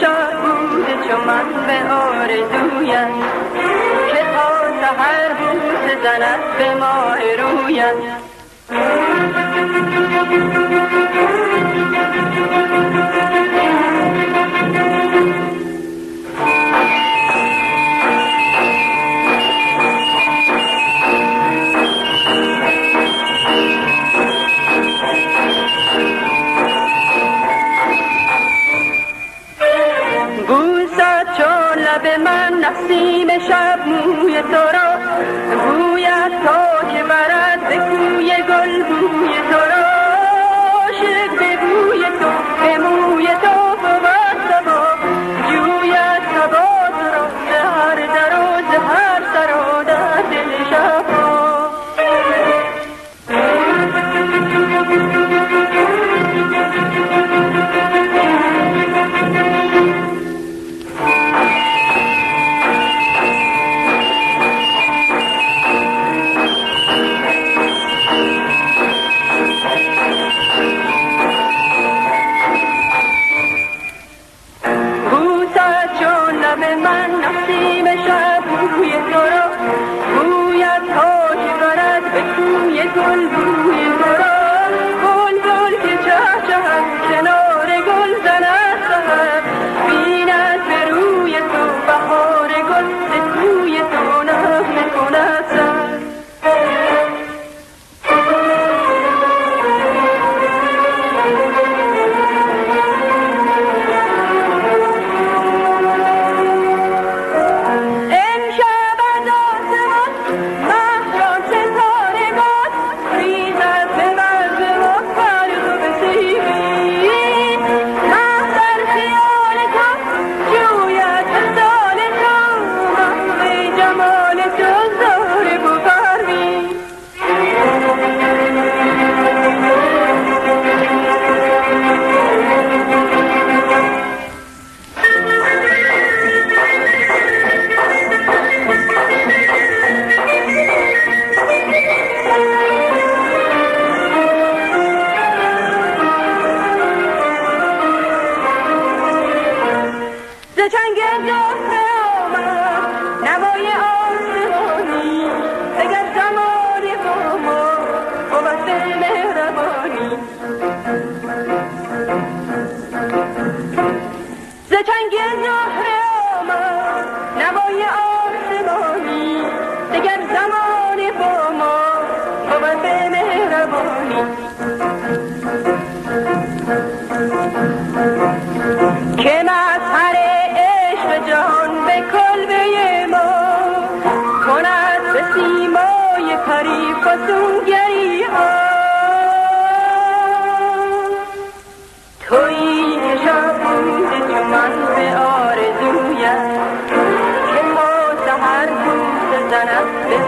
شاد بوده چون من به آرزویم که تا سحر بوسه زند به ماه رویم. به من نسیم شب موی تو را بوید تا که برد به کوی گل بوی تو را عاشق به بوی تو به موی تو بود سبا جوید سبا تو را به هر در و ز هر سر و در دل شبا. من نسیم شب بوی تو را بوید تا که برد به کوی گل بوی تو را گل گل که چه چهد کنار گل زند سحر بیند به روی تو بهار گل به کوی تو نغمه کند سر. که مظهر عشق جهان به کلبه ما کند به سیمای پری فسونگری ها تویی که شب بوده چون من به آرزویم که تا سحر بوسه زند به